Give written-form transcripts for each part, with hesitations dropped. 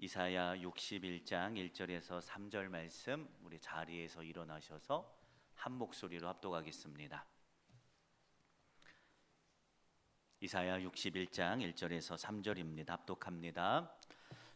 이사야 61장 1절에서 3절 말씀 우리 자리에서 일어나셔서 한 목소리로 합독하겠습니다. 이사야 61장 1절에서 3절입니다. 합독합니다.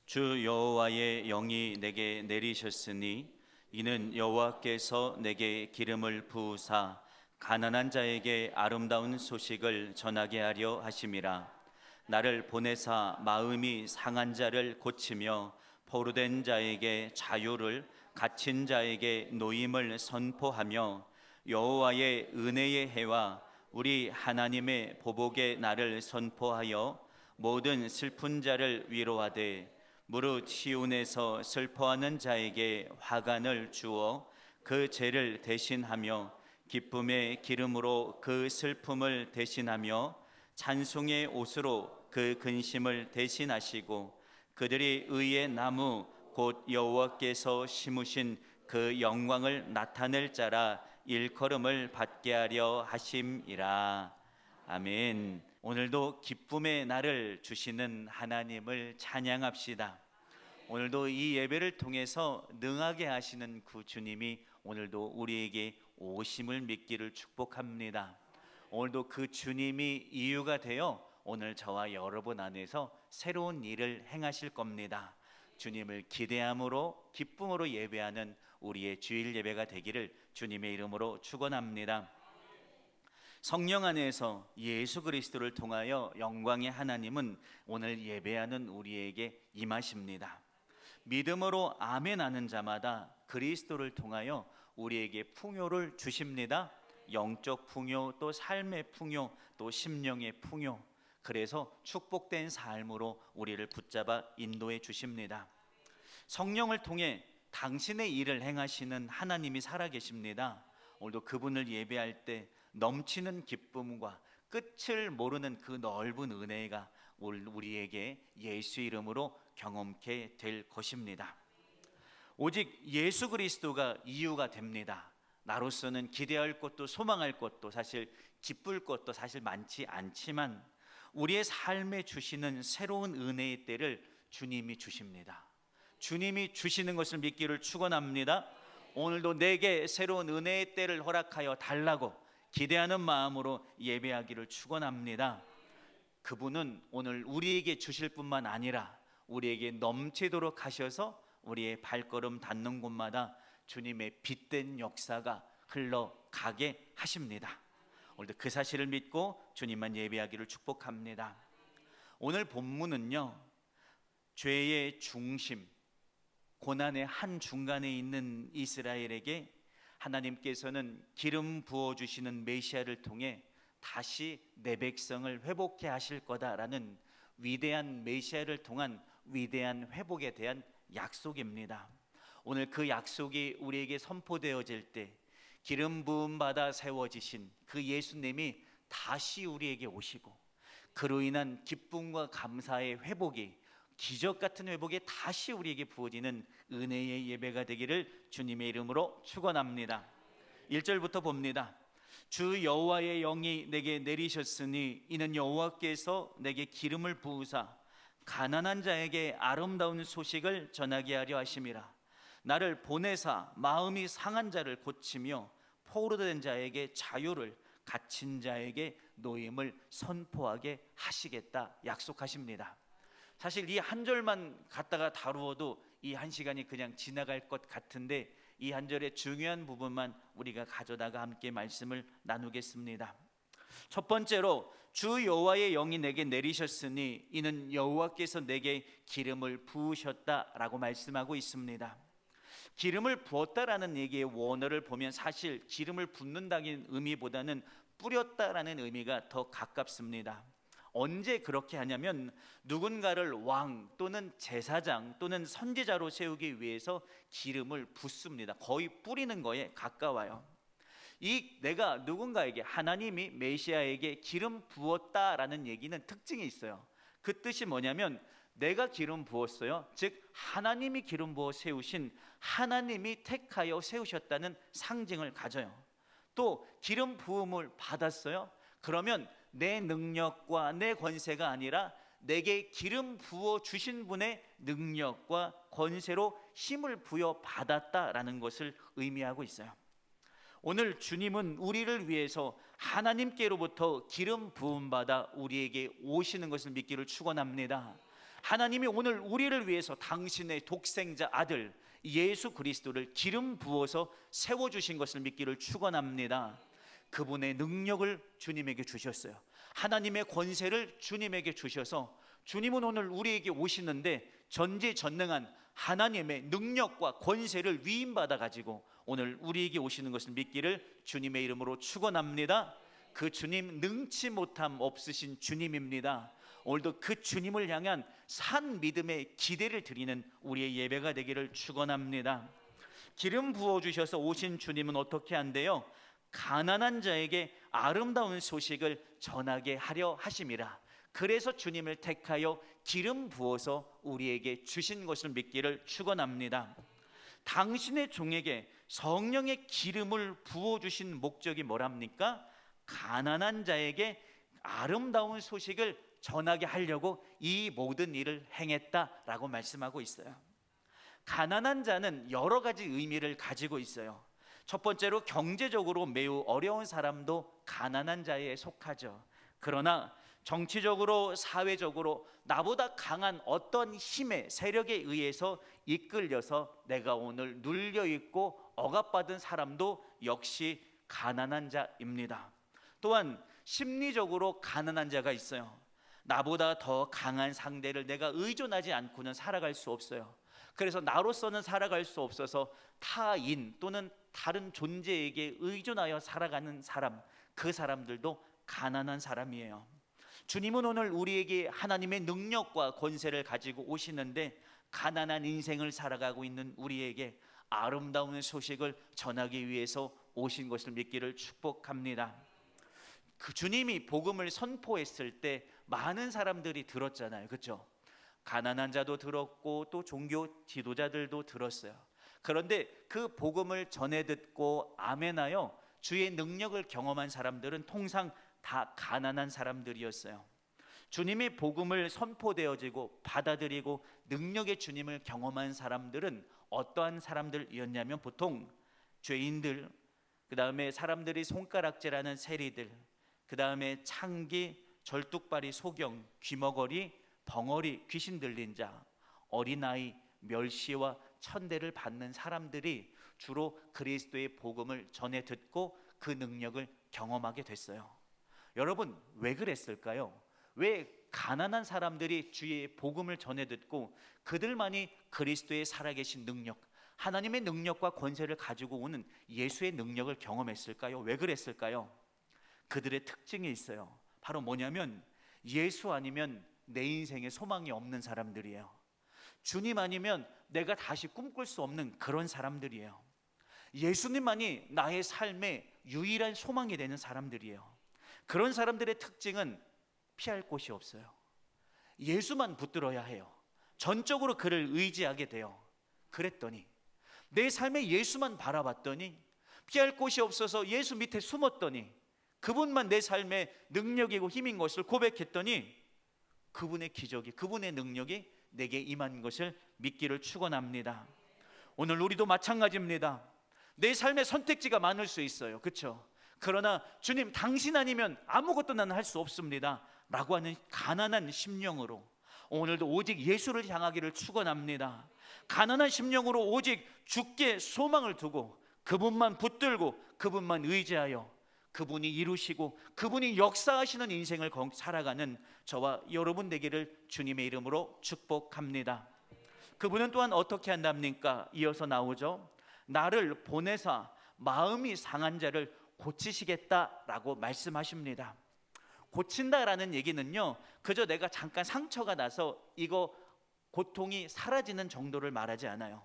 주 여호와의 영이 내게 내리셨으니 이는 여호와께서 내게 기름을 부으사 가난한 자에게 아름다운 소식을 전하게 하려 하심이라. 나를 보내사 마음이 상한 자를 고치며 포로된 자에게 자유를, 갇힌 자에게 노임을 선포하며 여호와의 은혜의 해와 우리 하나님의 보복의 날을 선포하여 모든 슬픈 자를 위로하되 무릇 시온에서 슬퍼하는 자에게 화관을 주어 그 죄를 대신하며 기쁨의 기름으로 그 슬픔을 대신하며 찬송의 옷으로 그 근심을 대신하시고 그들이 의의 나무 곧 여호와께서 심으신 그 영광을 나타낼 자라 일컬음을 받게 하려 하심이라. 아멘. 오늘도 기쁨의 날을 주시는 하나님을 찬양합시다. 오늘도 이 예배를 통해서 능하게 하시는 그 주님이 오늘도 우리에게 오심을 믿기를 축복합니다. 오늘도 그 주님이 이유가 되어 오늘 저와 여러분 안에서 새로운 일을 행하실 겁니다. 주님을 기대함으로 기쁨으로 예배하는 우리의 주일 예배가 되기를 주님의 이름으로 축원합니다. 성령 안에서 예수 그리스도를 통하여 영광의 하나님은 오늘 예배하는 우리에게 임하십니다. 믿음으로 아멘 하는 자마다 그리스도를 통하여 우리에게 풍요를 주십니다. 영적 풍요, 또 삶의 풍요, 또 심령의 풍요. 그래서 축복된 삶으로 우리를 붙잡아 인도해 주십니다. 성령을 통해 당신의 일을 행하시는 하나님이 살아계십니다. 오늘도 그분을 예배할 때 넘치는 기쁨과 끝을 모르는 그 넓은 은혜가 우리에게 예수 이름으로 경험케 될 것입니다. 오직 예수 그리스도가 이유가 됩니다. 나로서는 기대할 것도 소망할 것도 사실 기쁠 것도 사실 많지 않지만 우리의 삶에 주시는 새로운 은혜의 때를 주님이 주십니다. 주님이 주시는 것을 믿기를 축원합니다. 오늘도 내게 새로운 은혜의 때를 허락하여 달라고 기대하는 마음으로 예배하기를 축원합니다. 그분은 오늘 우리에게 주실 뿐만 아니라 우리에게 넘치도록 하셔서 우리의 발걸음 닿는 곳마다 주님의 빛된 역사가 흘러가게 하십니다. 오늘도 그 사실을 믿고 주님만 예배하기를 축복합니다. 오늘 본문은요, 죄의 중심, 고난의 한 중간에 있는 이스라엘에게 하나님께서는 기름 부어주시는 메시아를 통해 다시 내 백성을 회복해 하실 거다라는 위대한 메시아를 통한 위대한 회복에 대한 약속입니다. 오늘 그 약속이 우리에게 선포되어질 때 기름 부음 받아 세워지신 그 예수님이 다시 우리에게 오시고 그로 인한 기쁨과 감사의 회복이, 기적 같은 회복이 다시 우리에게 부어지는 은혜의 예배가 되기를 주님의 이름으로 축원합니다. 1절부터 봅니다. 주 여호와의 영이 내게 내리셨으니 이는 여호와께서 내게 기름을 부으사 가난한 자에게 아름다운 소식을 전하게 하려 하심이라. 나를 보내사 마음이 상한 자를 고치며 포로된 자에게 자유를, 갇힌 자에게 노임을 선포하게 하시겠다 약속하십니다. 사실 이 한 절만 갖다가 다루어도 이 한 시간이 그냥 지나갈 것 같은데 이 한 절의 중요한 부분만 우리가 가져다가 함께 말씀을 나누겠습니다. 첫 번째로 주 여호와의 영이 내게 내리셨으니 이는 여호와께서 내게 기름을 부으셨다라고 말씀하고 있습니다. 기름을 부었다라는 얘기의 원어를 보면 사실 기름을 붓는다는 의미보다는 뿌렸다라는 의미가 더 가깝습니다. 언제 그렇게 하냐면 누군가를 왕 또는 제사장 또는 선지자로 세우기 위해서 기름을 붓습니다. 거의 뿌리는 거에 가까워요. 내가 누군가에게, 하나님이 메시아에게 기름 부었다라는 얘기는 특징이 있어요. 그 뜻이 뭐냐면 내가 기름 부었어요. 즉 하나님이 기름 부어 세우신, 하나님이 택하여 세우셨다는 상징을 가져요. 또 기름 부음을 받았어요. 그러면 내 능력과 내 권세가 아니라 내게 기름 부어 주신 분의 능력과 권세로 힘을 부여 받았다라는 것을 의미하고 있어요. 오늘 주님은 우리를 위해서 하나님께로부터 기름 부음 받아 우리에게 오시는 것을 믿기를 축원합니다. 하나님이 오늘 우리를 위해서 당신의 독생자 아들 예수 그리스도를 기름 부어서 세워주신 것을 믿기를 축원합니다. 그분의 능력을 주님에게 주셨어요. 하나님의 권세를 주님에게 주셔서 주님은 오늘 우리에게 오시는데 전지전능한 하나님의 능력과 권세를 위임받아 가지고 오늘 우리에게 오시는 것을 믿기를 주님의 이름으로 축원합니다. 그 주님 능치 못함 없으신 주님입니다. 오늘도 그 주님을 향한 산 믿음의 기대를 드리는 우리의 예배가 되기를 축원합니다. 기름 부어주셔서 오신 주님은 어떻게 한대요? 가난한 자에게 아름다운 소식을 전하게 하려 하심이라. 그래서 주님을 택하여 기름 부어서 우리에게 주신 것을 믿기를 축원합니다. 당신의 종에게 성령의 기름을 부어주신 목적이 뭐랍니까? 가난한 자에게 아름다운 소식을 전하게 하려고 이 모든 일을 행했다라고 말씀하고 있어요. 가난한 자는 여러 가지 의미를 가지고 있어요. 첫 번째로 경제적으로 매우 어려운 사람도 가난한 자에 속하죠. 그러나 정치적으로 사회적으로 나보다 강한 어떤 힘의 세력에 의해서 이끌려서 내가 오늘 눌려있고 억압받은 사람도 역시 가난한 자입니다. 또한 심리적으로 가난한 자가 있어요. 나보다 더 강한 상대를 내가 의존하지 않고는 살아갈 수 없어요. 그래서 나로서는 살아갈 수 없어서 타인 또는 다른 존재에게 의존하여 살아가는 사람, 그 사람들도 가난한 사람이에요. 주님은 오늘 우리에게 하나님의 능력과 권세를 가지고 오시는데 가난한 인생을 살아가고 있는 우리에게 아름다운 소식을 전하기 위해서 오신 것을 믿기를 축복합니다. 그 주님이 복음을 선포했을 때 많은 사람들이 들었잖아요. 그렇죠? 가난한 자도 들었고 또 종교 지도자들도 들었어요. 그런데 그 복음을 전해 듣고 아멘하여 주의 능력을 경험한 사람들은 통상 다 가난한 사람들이었어요. 주님의 복음을 선포되어지고 받아들이고 능력의 주님을 경험한 사람들은 어떠한 사람들이었냐면 보통 죄인들, 그 다음에 사람들이 손가락질하는 세리들, 그 다음에 창기, 절뚝발이, 소경, 귀머거리, 벙어리, 귀신 들린 자, 어린아이, 멸시와 천대를 받는 사람들이 주로 그리스도의 복음을 전해 듣고 그 능력을 경험하게 됐어요. 여러분, 왜 그랬을까요? 왜 가난한 사람들이 주의 복음을 전해 듣고 그들만이 그리스도의 살아계신 능력, 하나님의 능력과 권세를 가지고 오는 예수의 능력을 경험했을까요? 왜 그랬을까요? 그들의 특징이 있어요. 바로 뭐냐면 예수 아니면 내 인생에 소망이 없는 사람들이에요. 주님 아니면 내가 다시 꿈꿀 수 없는 그런 사람들이에요. 예수님만이 나의 삶의 유일한 소망이 되는 사람들이에요. 그런 사람들의 특징은 피할 곳이 없어요. 예수만 붙들어야 해요. 전적으로 그를 의지하게 돼요. 그랬더니 내 삶에 예수만 바라봤더니 피할 곳이 없어서 예수 밑에 숨었더니 그분만 내 삶의 능력이고 힘인 것을 고백했더니 그분의 기적이, 그분의 능력이 내게 임한 것을 믿기를 축원합니다. 오늘 우리도 마찬가지입니다. 내 삶의 선택지가 많을 수 있어요. 그렇죠? 그러나 주님 당신 아니면 아무것도 나는 할 수 없습니다 라고 하는 가난한 심령으로 오늘도 오직 예수를 향하기를 축원합니다. 가난한 심령으로 오직 주께 소망을 두고 그분만 붙들고 그분만 의지하여 그분이 이루시고 그분이 역사하시는 인생을 살아가는 저와 여러분 되기를 주님의 이름으로 축복합니다. 그분은 또한 어떻게 한답니까? 이어서 나오죠. 나를 보내사 마음이 상한 자를 고치시겠다라고 말씀하십니다. 고친다라는 얘기는요, 그저 내가 잠깐 상처가 나서 이거 고통이 사라지는 정도를 말하지 않아요.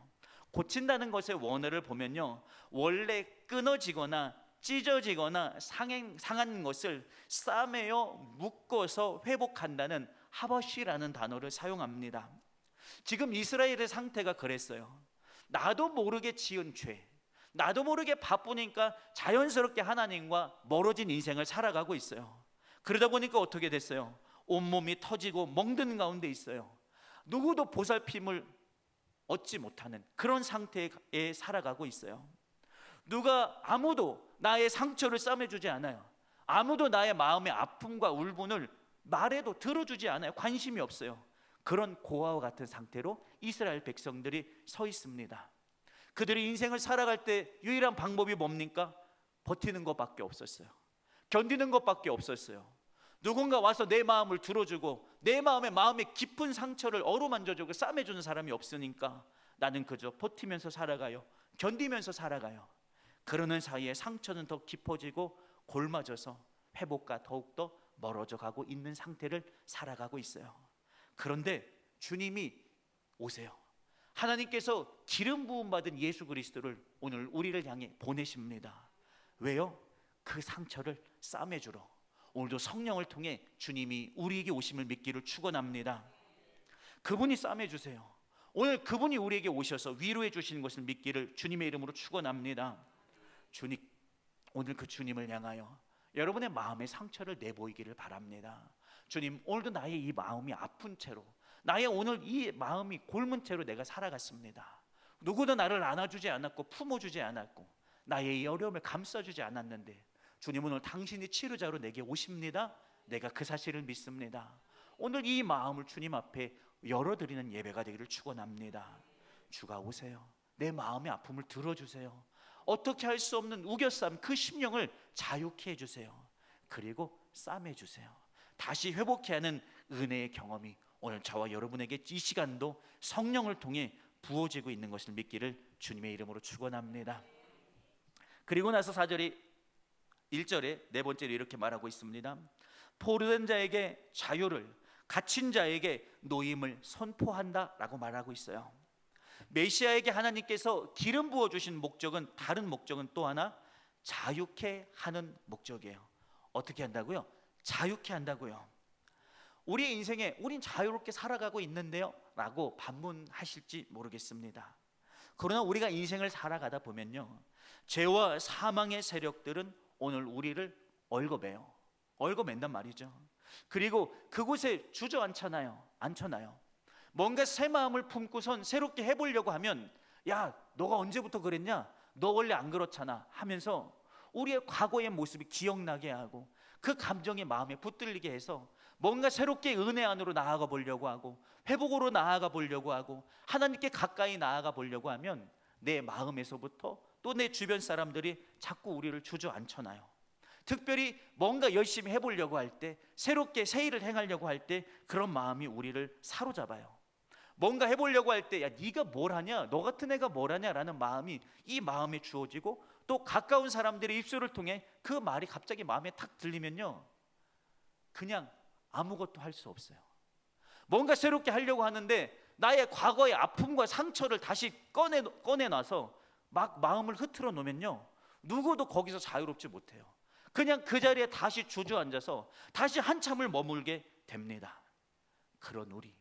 고친다는 것의 원어를 보면요, 원래 끊어지거나 찢어지거나 상한 것을 싸매어 묶어서 회복한다는 하버시라는 단어를 사용합니다. 지금 이스라엘의 상태가 그랬어요. 나도 모르게 지은 죄, 나도 모르게 바쁘니까 자연스럽게 하나님과 멀어진 인생을 살아가고 있어요. 그러다 보니까 어떻게 됐어요? 온몸이 터지고 멍든 가운데 있어요. 누구도 보살핌을 얻지 못하는 그런 상태에 살아가고 있어요. 아무도 나의 상처를 싸매주지 않아요. 아무도 나의 마음의 아픔과 울분을 말해도 들어주지 않아요. 관심이 없어요. 그런 고아와 같은 상태로 이스라엘 백성들이 서 있습니다. 그들이 인생을 살아갈 때 유일한 방법이 뭡니까? 버티는 것밖에 없었어요. 견디는 것밖에 없었어요. 누군가 와서 내 마음을 들어주고 내 마음의 깊은 상처를 어루만져주고 싸매주는 사람이 없으니까 나는 그저 버티면서 살아가요. 견디면서 살아가요. 그러는 사이에 상처는 더 깊어지고 골마져서 회복과 더욱더 멀어져 가고 있는 상태를 살아가고 있어요. 그런데 주님이 오세요. 하나님께서 기름 부음 받은 예수 그리스도를 오늘 우리를 향해 보내십니다. 왜요? 그 상처를 싸매주러. 오늘도 성령을 통해 주님이 우리에게 오심을 믿기를 축원합니다. 그분이 싸매주세요. 오늘 그분이 우리에게 오셔서 위로해 주시는 것을 믿기를 주님의 이름으로 축원합니다. 주님, 오늘 그 주님을 향하여 여러분의 마음의 상처를 내보이기를 바랍니다. 주님, 오늘도 나의 이 마음이 아픈 채로, 나의 오늘 이 마음이 골문 채로 내가 살아갔습니다. 누구도 나를 안아주지 않았고 품어주지 않았고 나의 이 어려움을 감싸주지 않았는데 주님, 오늘 당신이 치료자로 내게 오십니다. 내가 그 사실을 믿습니다. 오늘 이 마음을 주님 앞에 열어드리는 예배가 되기를 축원합니다. 주가 오세요. 내 마음의 아픔을 들어주세요. 어떻게 할 수 없는 우겨싸움 그 심령을 자유케 해주세요. 그리고 싸매주세요. 다시 회복케 하는 은혜의 경험이 오늘 저와 여러분에게 이 시간도 성령을 통해 부어지고 있는 것을 믿기를 주님의 이름으로 축원합니다. 그리고 나서 1절에 네 번째로 이렇게 말하고 있습니다. 포로된 자에게 자유를, 갇힌 자에게 노임을 선포한다 라고 말하고 있어요. 메시아에게 하나님께서 기름 부어주신 목적은, 다른 목적은 또 하나 자유케 하는 목적이에요. 어떻게 한다고요? 자유케 한다고요. 우리의 인생에 우린 자유롭게 살아가고 있는데요 라고 반문하실지 모르겠습니다. 그러나 우리가 인생을 살아가다 보면요, 죄와 사망의 세력들은 오늘 우리를 얽어맨단 말이죠. 그리고 그곳에 주저앉혀놔요. 뭔가 새 마음을 품고선 새롭게 해보려고 하면, 야, 너가 언제부터 그랬냐? 너 원래 안 그렇잖아 하면서 우리의 과거의 모습이 기억나게 하고 그 감정이 마음에 붙들리게 해서 뭔가 새롭게 은혜 안으로 나아가 보려고 하고 회복으로 나아가 보려고 하고 하나님께 가까이 나아가 보려고 하면 내 마음에서부터 또 내 주변 사람들이 자꾸 우리를 주저앉혀놔요. 특별히 뭔가 열심히 해보려고 할 때, 새롭게 새 일을 행하려고 할 때 그런 마음이 우리를 사로잡아요. 뭔가 해보려고 할 때, 야, 네가 뭘 하냐? 너 같은 애가 뭘 하냐? 라는 마음이 이 마음에 주어지고, 또 가까운 사람들의 입술을 통해 그 말이 갑자기 마음에 탁 들리면요, 그냥 아무것도 할 수 없어요. 뭔가 새롭게 하려고 하는데 나의 과거의 아픔과 상처를 다시 꺼내놔서 막 마음을 흐트러 놓으면요, 누구도 거기서 자유롭지 못해요. 그냥 그 자리에 다시 주저앉아서 다시 한참을 머물게 됩니다. 그런 우리,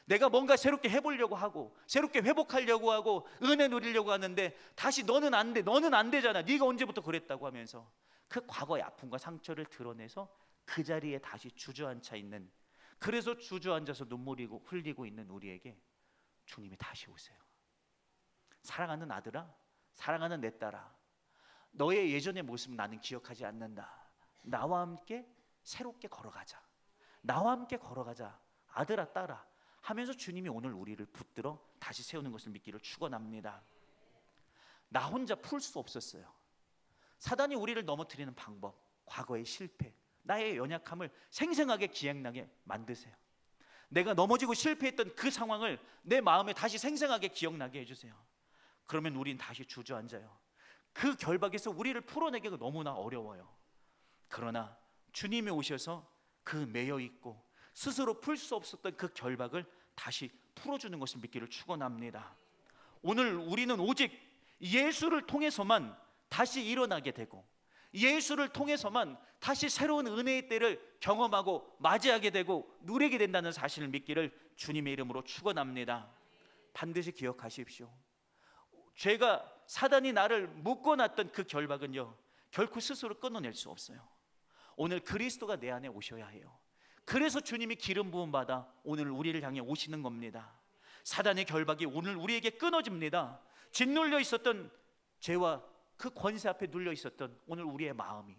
내가 뭔가 새롭게 해보려고 하고 새롭게 회복하려고 하고 은혜 누리려고 하는데 다시 너는 안 돼, 너는 안 되잖아, 네가 언제부터 그랬다고 하면서 그 과거의 아픔과 상처를 드러내서 그 자리에 다시 주저앉아 있는, 그래서 주저앉아서 눈물이 흘리고 있는 우리에게 주님이 다시 오세요. 사랑하는 아들아, 사랑하는 내 딸아, 너의 예전의 모습 나는 기억하지 않는다. 나와 함께 새롭게 걸어가자. 나와 함께 걸어가자. 아들아, 딸아 하면서 주님이 오늘 우리를 붙들어 다시 세우는 것을 믿기를 축원합니다. 나 혼자 풀 수 없었어요. 사단이 우리를 넘어뜨리는 방법, 과거의 실패, 나의 연약함을 생생하게 기억나게 만드세요. 내가 넘어지고 실패했던 그 상황을 내 마음에 다시 생생하게 기억나게 해주세요. 그러면 우린 다시 주저앉아요. 그 결박에서 우리를 풀어내기가 너무나 어려워요. 그러나 주님이 오셔서 그 매여있고 스스로 풀 수 없었던 그 결박을 다시 풀어주는 것을 믿기를 축원합니다. 오늘 우리는 오직 예수를 통해서만 다시 일어나게 되고, 예수를 통해서만 다시 새로운 은혜의 때를 경험하고 맞이하게 되고 누리게 된다는 사실을 믿기를 주님의 이름으로 축원합니다. 반드시 기억하십시오. 죄가, 사단이 나를 묶어놨던 그 결박은요, 결코 스스로 끊어낼 수 없어요. 오늘 그리스도가 내 안에 오셔야 해요. 그래서 주님이 기름 부음 받아 오늘 우리를 향해 오시는 겁니다. 사단의 결박이 오늘 우리에게 끊어집니다. 짓눌려 있었던 죄와 그 권세 앞에 눌려 있었던 오늘 우리의 마음이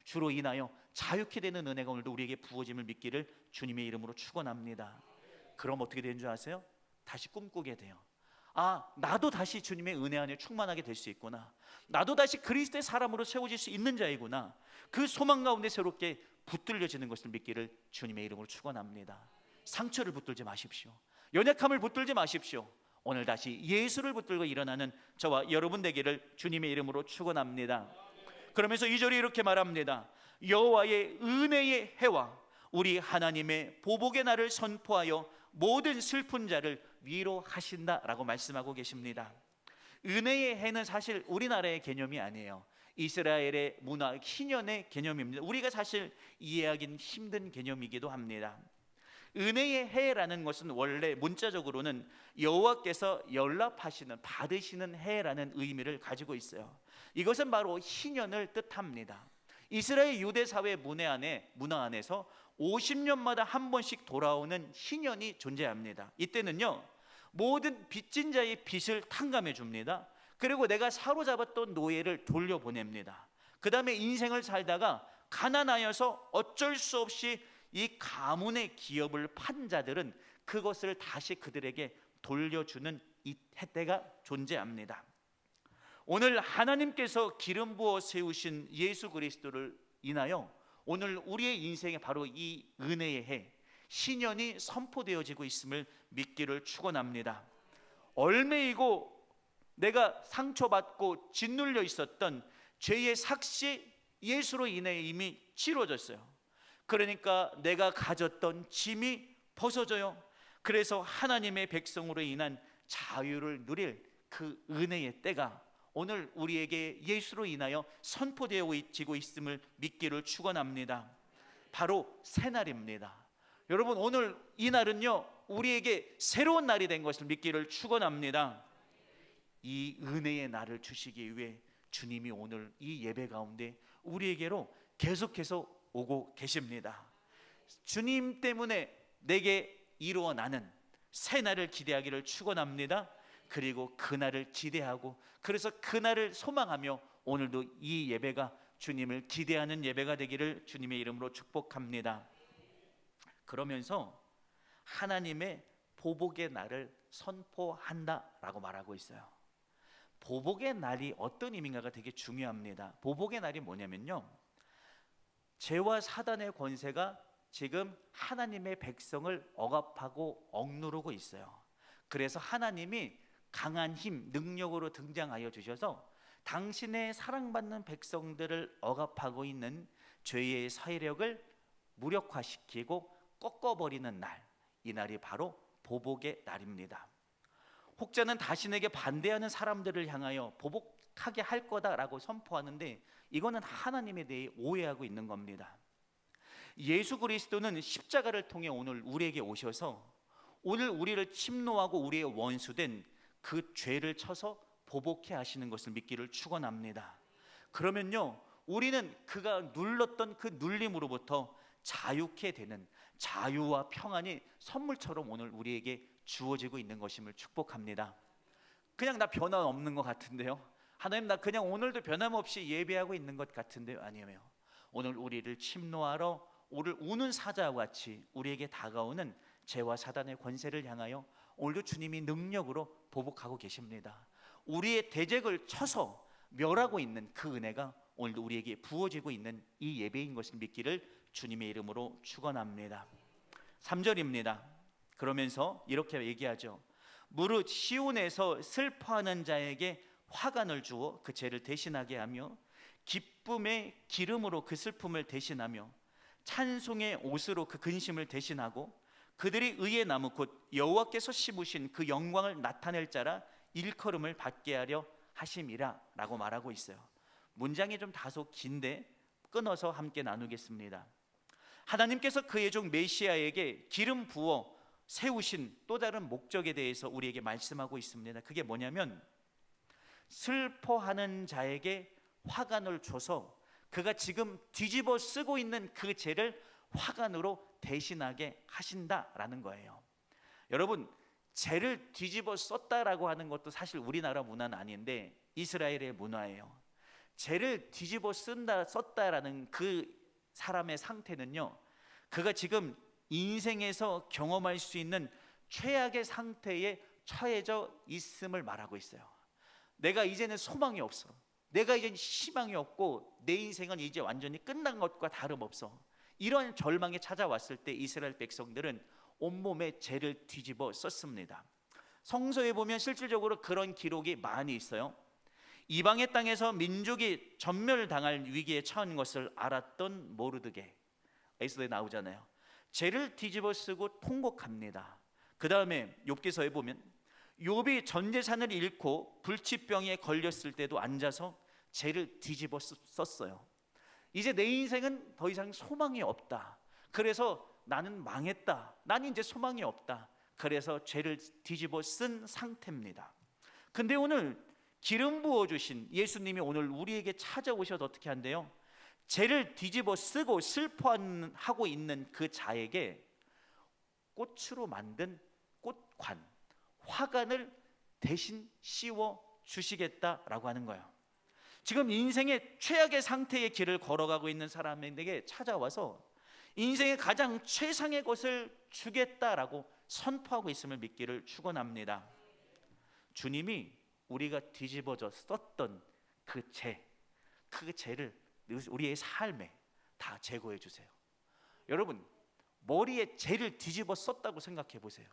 주로 인하여 자유케 되는 은혜가 오늘도 우리에게 부어짐을 믿기를 주님의 이름으로 축원합니다. 그럼 어떻게 되는 줄 아세요? 다시 꿈꾸게 돼요. 아, 나도 다시 주님의 은혜 안에 충만하게 될 수 있구나. 나도 다시 그리스도의 사람으로 세워질 수 있는 자이구나. 그 소망 가운데 새롭게 붙들려지는 것을 믿기를 주님의 이름으로 축원합니다. 상처를 붙들지 마십시오. 연약함을 붙들지 마십시오. 오늘 다시 예수를 붙들고 일어나는 저와 여러분 되기를 주님의 이름으로 축원합니다. 그러면서 2절에 이렇게 말합니다. 여호와의 은혜의 해와 우리 하나님의 보복의 날을 선포하여 모든 슬픈 자를 위로하신다라고 말씀하고 계십니다. 은혜의 해는 사실 우리나라의 개념이 아니에요. 이스라엘의 문화 희년의 개념입니다. 우리가 사실 이해하기는 힘든 개념이기도 합니다. 은혜의 해라는 것은 원래 문자적으로는 여호와께서 연락하시는, 받으시는 해라는 의미를 가지고 있어요. 이것은 바로 희년을 뜻합니다. 이스라엘 유대 사회 문화 안에서 50년마다 한 번씩 돌아오는 희년이 존재합니다. 이때는요, 모든 빚진 자의 빚을 탕감해 줍니다. 그리고 내가 사로잡았던 노예를 돌려보냅니다. 그 다음에 인생을 살다가 가난하여서 어쩔 수 없이 이 가문의 기업을 판 자들은 그것을 다시 그들에게 돌려주는 이 혜택가 존재합니다. 오늘 하나님께서 기름 부어 세우신 예수 그리스도를 인하여 오늘 우리의 인생에 바로 이 은혜의 해 신년이 선포되어지고 있음을 믿기를 축원합니다. 얼매이고 내가 상처받고 짓눌려 있었던 죄의 삭시 예수로 인해 이미 치러졌어요. 그러니까 내가 가졌던 짐이 벗어져요. 그래서 하나님의 백성으로 인한 자유를 누릴 그 은혜의 때가 오늘 우리에게 예수로 인하여 선포되어지고 있음을 믿기를 축원합니다. 바로 새날입니다. 여러분, 오늘 이 날은요, 우리에게 새로운 날이 된 것을 믿기를 축원합니다. 이 은혜의 날을 주시기 위해 주님이 오늘 이 예배 가운데 우리에게로 계속해서 오고 계십니다. 주님 때문에 내게 이루어 나는 새 날을 기대하기를 축원합니다. 그리고 그날을 기대하고 그래서 그날을 소망하며 오늘도 이 예배가 주님을 기대하는 예배가 되기를 주님의 이름으로 축복합니다. 그러면서 하나님의 보복의 날을 선포한다라고 말하고 있어요. 보복의 날이 어떤 의미인가가 되게 중요합니다. 보복의 날이 뭐냐면요, 죄와 사단의 권세가 지금 하나님의 백성을 억압하고 억누르고 있어요. 그래서 하나님이 강한 힘, 능력으로 등장하여 주셔서 당신의 사랑받는 백성들을 억압하고 있는 죄의 세력을 무력화시키고 꺾어버리는 날, 이 날이 바로 보복의 날입니다. 혹자는 자신에게 반대하는 사람들을 향하여 보복하게 할 거다라고 선포하는데 이거는 하나님에 대해 오해하고 있는 겁니다. 예수 그리스도는 십자가를 통해 오늘 우리에게 오셔서 오늘 우리를 침노하고 우리의 원수된 그 죄를 쳐서 보복해 하시는 것을 믿기를 축원합니다. 그러면요, 우리는 그가 눌렀던 그 눌림으로부터 자유케 되는 자유와 평안이 선물처럼 오늘 우리에게 주어지고 있는 것임을 축복합니다. 그냥 나 변화 없는 것 같은데요, 하나님 나 그냥 오늘도 변함없이 예배하고 있는 것 같은데요, 아니에요. 오늘 우리를 침노하러 오늘 우는 사자와 같이 우리에게 다가오는 죄와 사단의 권세를 향하여 오늘도 주님이 능력으로 보복하고 계십니다. 우리의 대적을 쳐서 멸하고 있는 그 은혜가 오늘도 우리에게 부어지고 있는 이 예배인 것을 믿기를 주님의 이름으로 축원합니다. 3절입니다. 그러면서 이렇게 얘기하죠. 무릇 시온에서 슬퍼하는 자에게 화관을 주어 그 죄를 대신하게 하며 기쁨의 기름으로 그 슬픔을 대신하며 찬송의 옷으로 그 근심을 대신하고 그들이 의의 나무 곧 여호와께서 심으신 그 영광을 나타낼 자라 일컬음을 받게 하려 하심이라 라고 말하고 있어요. 문장이 좀 다소 긴데 끊어서 함께 나누겠습니다. 하나님께서 그의 종 메시아에게 기름 부어 세우신 또 다른 목적에 대해서 우리에게 말씀하고 있습니다. 그게 뭐냐면 슬퍼하는 자에게 화관을 줘서 그가 지금 뒤집어 쓰고 있는 그 죄를 화관으로 대신하게 하신다라는 거예요. 여러분, 죄를 뒤집어 썼다라고 하는 것도 사실 우리나라 문화는 아닌데 이스라엘의 문화예요. 죄를 뒤집어 썼다라는 그 사람의 상태는요, 그가 지금 인생에서 경험할 수 있는 최악의 상태에 처해져 있음을 말하고 있어요. 내가 이제는 소망이 없어. 내가 이제 희망이 없고 내 인생은 이제 완전히 끝난 것과 다름없어. 이런 절망이 찾아왔을 때 이스라엘 백성들은 온몸에 죄를 뒤집어 썼습니다. 성서에 보면 실질적으로 그런 기록이 많이 있어요. 이방의 땅에서 민족이 전멸당할 위기에 처한 것을 알았던 모르드게, 에스더에 나오잖아요. 죄를 뒤집어 쓰고 통곡합니다. 그 다음에 욥기서에 보면 욥이 전 재산을 잃고 불치병에 걸렸을 때도 앉아서 죄를 뒤집어 썼어요. 이제 내 인생은 더 이상 소망이 없다. 그래서 나는 망했다. 나는 이제 소망이 없다. 그래서 죄를 뒤집어 쓴 상태입니다. 근데 오늘 기름 부어주신 예수님이 오늘 우리에게 찾아오셔서 어떻게 한대요? 죄를 뒤집어 쓰고 슬퍼하고 있는 그 자에게 꽃으로 만든 꽃관, 화관을 대신 씌워 주시겠다라고 하는 거예요. 지금 인생의 최악의 상태의 길을 걸어가고 있는 사람에게 찾아와서 인생의 가장 최상의 것을 주겠다라고 선포하고 있음을 믿기를 축원합니다. 주님이 우리가 뒤집어져 썼던 그 죄를 우리의 삶에 다 제거해 주세요. 여러분, 머리에 죄를 뒤집어 썼다고 생각해 보세요.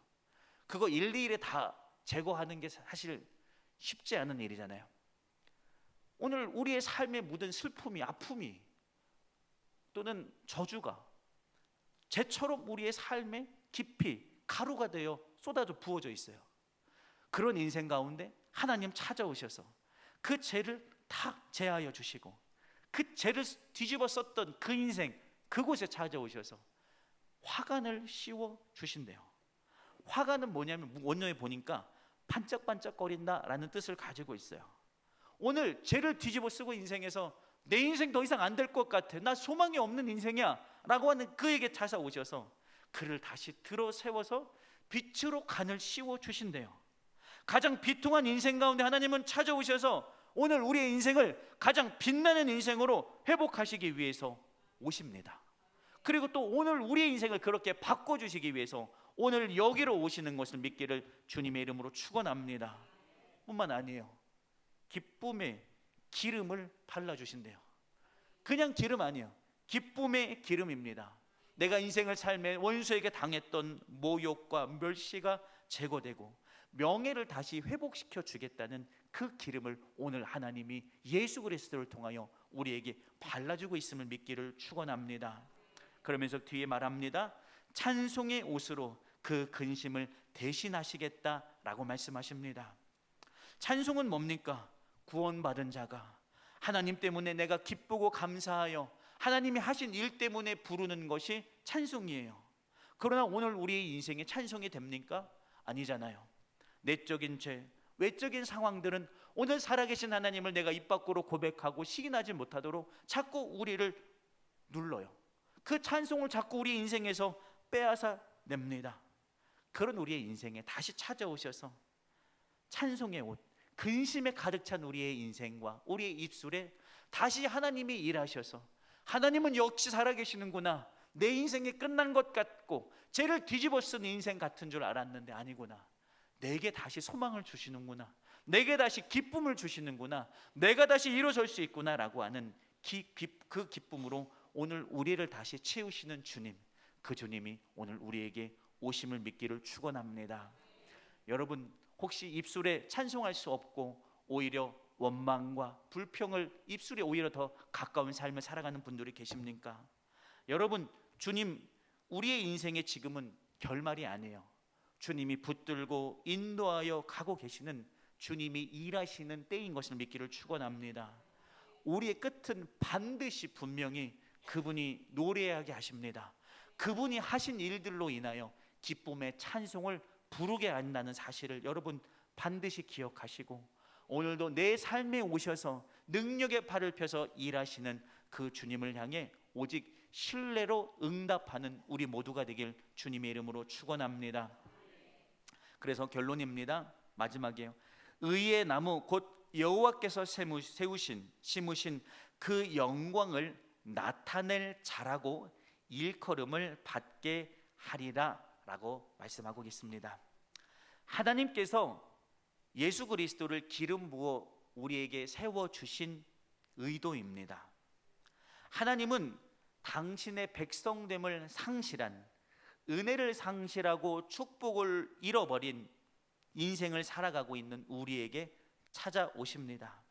그거 일일이 다 제거하는 게 사실 쉽지 않은 일이잖아요. 오늘 우리의 삶에 묻은 슬픔이, 아픔이, 또는 저주가 죄처럼 우리의 삶에 깊이 가루가 되어 쏟아져 부어져 있어요. 그런 인생 가운데 하나님 찾아오셔서 그 죄를 다 제하여 주시고 그 죄를 뒤집어 썼던 그 인생 그곳에 찾아오셔서 화관을 씌워 주신대요. 화관은 뭐냐면 원어에 보니까 반짝반짝거린다라는 뜻을 가지고 있어요. 오늘 죄를 뒤집어 쓰고 인생에서 내 인생 더 이상 안 될 것 같아, 나 소망이 없는 인생이야 라고 하는 그에게 찾아오셔서 그를 다시 들어 세워서 빛으로 관을 씌워 주신대요. 가장 비통한 인생 가운데 하나님은 찾아오셔서 오늘 우리의 인생을 가장 빛나는 인생으로 회복하시기 위해서 오십니다. 그리고 또 오늘 우리의 인생을 그렇게 바꿔주시기 위해서 오늘 여기로 오시는 것을 믿기를 주님의 이름으로 축원합니다. 뿐만 아니에요, 기쁨의 기름을 발라주신대요. 그냥 기름 아니에요, 기쁨의 기름입니다. 내가 인생을 삶에 원수에게 당했던 모욕과 멸시가 제거되고 명예를 다시 회복시켜 주겠다는 그 기름을 오늘 하나님이 예수 그리스도를 통하여 우리에게 발라주고 있음을 믿기를 축원합니다. 그러면서 뒤에 말합니다. 찬송의 옷으로 그 근심을 대신하시겠다라고 말씀하십니다. 찬송은 뭡니까? 구원받은 자가 하나님 때문에 내가 기쁘고 감사하여 하나님이 하신 일 때문에 부르는 것이 찬송이에요. 그러나 오늘 우리의 인생에 찬송이 됩니까? 아니잖아요. 내적인 죄, 외적인 상황들은 오늘 살아계신 하나님을 내가 입 밖으로 고백하고 시인하지 못하도록 자꾸 우리를 눌러요. 그 찬송을 자꾸 우리 인생에서 빼앗아 냅니다. 그런 우리의 인생에 다시 찾아오셔서 찬송의 옷, 근심에 가득 찬 우리의 인생과 우리의 입술에 다시 하나님이 일하셔서 하나님은 역시 살아계시는구나, 내 인생이 끝난 것 같고 죄를 뒤집어 쓴 인생 같은 줄 알았는데 아니구나, 내게 다시 소망을 주시는구나, 내게 다시 기쁨을 주시는구나, 내가 다시 일어설 수 있구나 라고 하는 그 기쁨으로 오늘 우리를 다시 채우시는 주님, 그 주님이 오늘 우리에게 오심을 믿기를 축원합니다. 여러분, 혹시 입술에 찬송할 수 없고 오히려 원망과 불평을 입술에 오히려 더 가까운 삶을 살아가는 분들이 계십니까? 여러분, 주님, 우리의 인생의 지금은 결말이 아니에요. 주님이 붙들고 인도하여 가고 계시는, 주님이 일하시는 때인 것을 믿기를 축원합니다. 우리의 끝은 반드시 분명히 그분이 노래하게 하십니다. 그분이 하신 일들로 인하여 기쁨의 찬송을 부르게 한다는 사실을 여러분 반드시 기억하시고, 오늘도 내 삶에 오셔서 능력의 발을 펴서 일하시는 그 주님을 향해 오직 신뢰로 응답하는 우리 모두가 되길 주님의 이름으로 축원합니다. 그래서 결론입니다. 마지막이에요. 의의 나무 곧 여호와께서 심으신 그 영광을 나타낼 자라고 일컬음을 받게 하리라 라고 말씀하고 있습니다. 하나님께서 예수 그리스도를 기름 부어 우리에게 세워주신 의도입니다. 하나님은 당신의 백성됨을 상실한, 은혜를 상실하고 축복을 잃어버린 인생을 살아가고 있는 우리에게 찾아오십니다.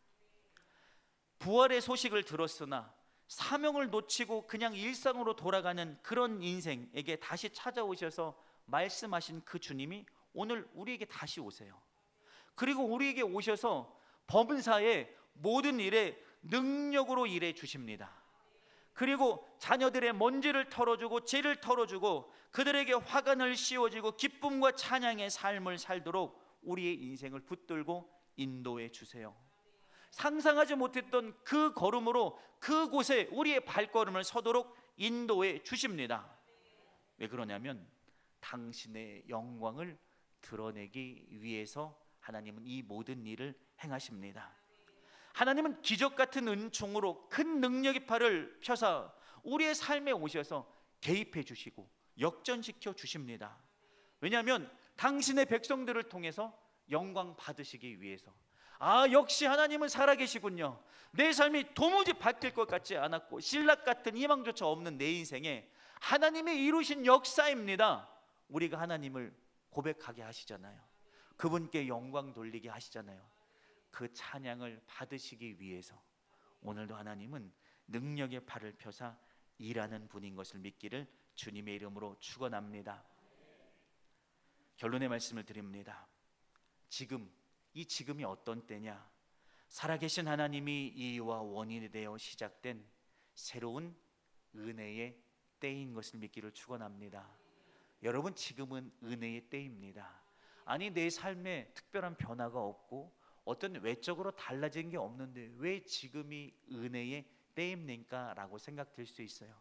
부활의 소식을 들었으나 사명을 놓치고 그냥 일상으로 돌아가는 그런 인생에게 다시 찾아오셔서 말씀하신 그 주님이 오늘 우리에게 다시 오세요. 그리고 우리에게 오셔서 범사의 모든 일에 능력으로 일해 주십니다. 그리고 자녀들의 먼지를 털어주고 죄를 털어주고 그들에게 화관을 씌워주고 기쁨과 찬양의 삶을 살도록 우리의 인생을 붙들고 인도해 주세요. 상상하지 못했던 그 걸음으로 그곳에 우리의 발걸음을 서도록 인도해 주십니다. 왜 그러냐면 당신의 영광을 드러내기 위해서 하나님은 이 모든 일을 행하십니다. 하나님은 기적 같은 은총으로 큰 능력의 팔을 펴서 우리의 삶에 오셔서 개입해 주시고 역전시켜 주십니다. 왜냐하면 당신의 백성들을 통해서 영광 받으시기 위해서. 역시 하나님은 살아계시군요. 내 삶이 도무지 바뀔 것 같지 않았고 신락 같은 희망조차 없는 내 인생에 하나님이 이루신 역사입니다. 우리가 하나님을 고백하게 하시잖아요. 그분께 영광 돌리게 하시잖아요. 그 찬양을 받으시기 위해서 오늘도 하나님은 능력의 팔을 펴사 일하는 분인 것을 믿기를 주님의 이름으로 축원합니다. 결론의 말씀을 드립니다. 지금이 어떤 때냐? 살아계신 하나님이 이유와 원인이 되어 시작된 새로운 은혜의 때인 것을 믿기를 축원합니다. 여러분, 지금은 은혜의 때입니다. 아니, 내 삶에 특별한 변화가 없고 어떤 외적으로 달라진 게 없는데 왜 지금이 은혜의 때입니까? 라고 생각될 수 있어요.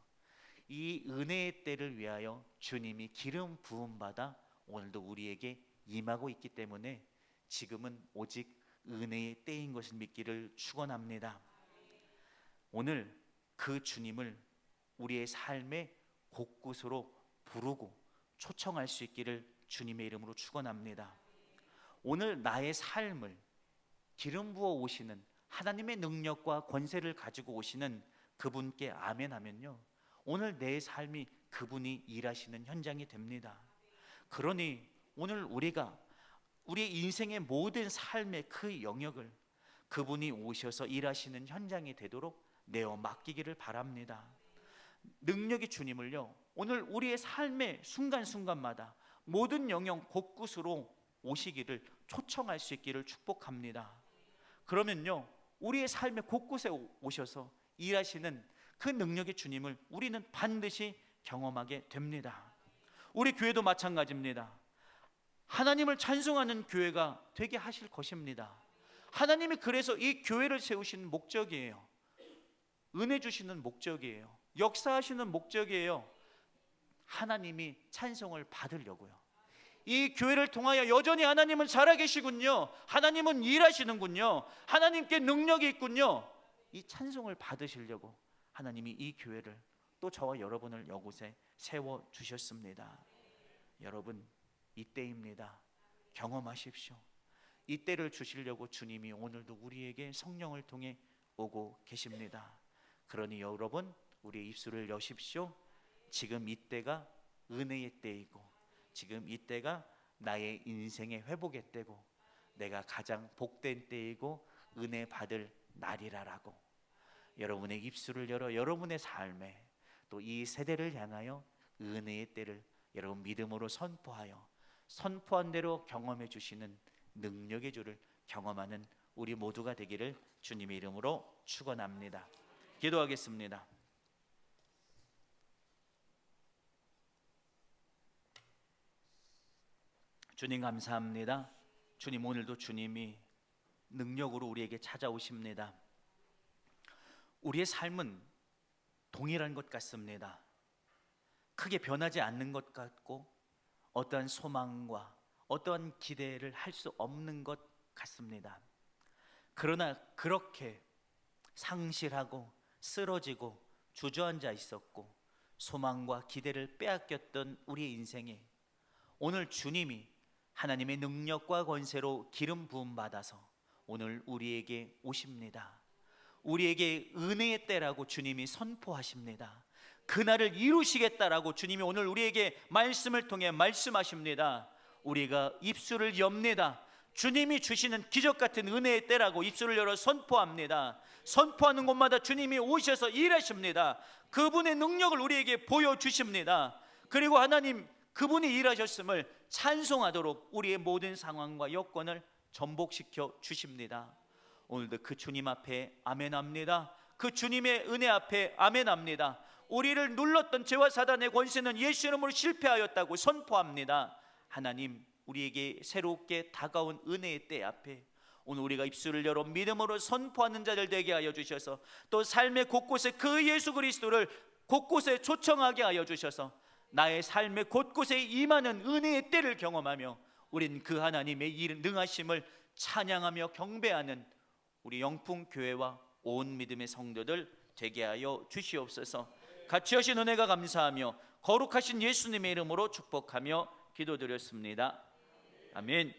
이 은혜의 때를 위하여 주님이 기름 부음 받아 오늘도 우리에게 임하고 있기 때문에 지금은 오직 은혜의 때인 것을 믿기를 축원합니다. 오늘 그 주님을 우리의 삶의 곳곳으로 부르고 초청할 수 있기를 주님의 이름으로 축원합니다. 오늘 나의 삶을 기름 부어 오시는 하나님의 능력과 권세를 가지고 오시는 그분께 아멘 하면요, 오늘 내 삶이 그분이 일하시는 현장이 됩니다. 그러니 오늘 우리가 우리의 인생의 모든 삶의 그 영역을 그분이 오셔서 일하시는 현장이 되도록 내어 맡기기를 바랍니다. 능력의 주님을요, 오늘 우리의 삶의 순간순간마다 모든 영역 곳곳으로 오시기를 초청할 수 있기를 축복합니다. 그러면요, 우리의 삶의 곳곳에 오셔서 일하시는 그 능력의 주님을 우리는 반드시 경험하게 됩니다. 우리 교회도 마찬가지입니다. 하나님을 찬송하는 교회가 되게 하실 것입니다. 하나님이 그래서 이 교회를 세우신 목적이에요. 은혜 주시는 목적이에요. 역사하시는 목적이에요. 하나님이 찬송을 받으려고요. 이 교회를 통하여 여전히 하나님은 살아계시군요. 하나님은 일하시는군요. 하나님께 능력이 있군요. 이 찬송을 받으시려고 하나님이 이 교회를 또 저와 여러분을 이곳에 세워주셨습니다. 여러분, 이때입니다. 경험하십시오. 이때를 주시려고 주님이 오늘도 우리에게 성령을 통해 오고 계십니다. 그러니 여러분, 우리의 입술을 여십시오. 지금 이때가 은혜의 때이고 지금 이때가 나의 인생의 회복의 때고 내가 가장 복된 때이고 은혜 받을 날이라라고 여러분의 입술을 열어 여러분의 삶에 또 이 세대를 향하여 은혜의 때를 여러분 믿음으로 선포한 대로 경험해 주시는 능력의 주를 경험하는 우리 모두가 되기를 주님의 이름으로 축원합니다. 기도하겠습니다. 주님 감사합니다. 주님, 오늘도 주님이 능력으로 우리에게 찾아오십니다. 우리의 삶은 동일한 것 같습니다. 크게 변하지 않는 것 같고 어떠한 소망과 어떠한 기대를 할 수 없는 것 같습니다. 그러나 그렇게 상실하고 쓰러지고 주저앉아 있었고 소망과 기대를 빼앗겼던 우리의 인생에 오늘 주님이 하나님의 능력과 권세로 기름 부음 받아서 오늘 우리에게 오십니다. 우리에게 은혜의 때라고 주님이 선포하십니다. 그날을 이루시겠다라고 주님이 오늘 우리에게 말씀을 통해 말씀하십니다. 우리가 입술을 엽니다. 주님이 주시는 기적 같은 은혜의 때라고 입술을 열어 선포합니다. 선포하는 곳마다 주님이 오셔서 일하십니다. 그분의 능력을 우리에게 보여주십니다. 그리고 하나님 그분이 일하셨음을 찬송하도록 우리의 모든 상황과 여건을 전복시켜 주십니다. 오늘도 그 주님 앞에 아멘합니다. 그 주님의 은혜 앞에 아멘합니다. 우리를 눌렀던 죄와 사단의 권세는 예수 이름으로 실패하였다고 선포합니다. 하나님 우리에게 새롭게 다가온 은혜의 때 앞에 오늘 우리가 입술을 열어 믿음으로 선포하는 자들 되게 하여 주셔서 또 삶의 곳곳에 그 예수 그리스도를 곳곳에 초청하게 하여 주셔서 나의 삶의 곳곳에 임하는 은혜의 때를 경험하며 우린 그 하나님의 일 능하심을 찬양하며 경배하는 우리 영풍교회와 온 믿음의 성도들 되게 하여 주시옵소서. 같이 하신 은혜가 감사하며 거룩하신 예수님의 이름으로 축복하며 기도드렸습니다. 아멘.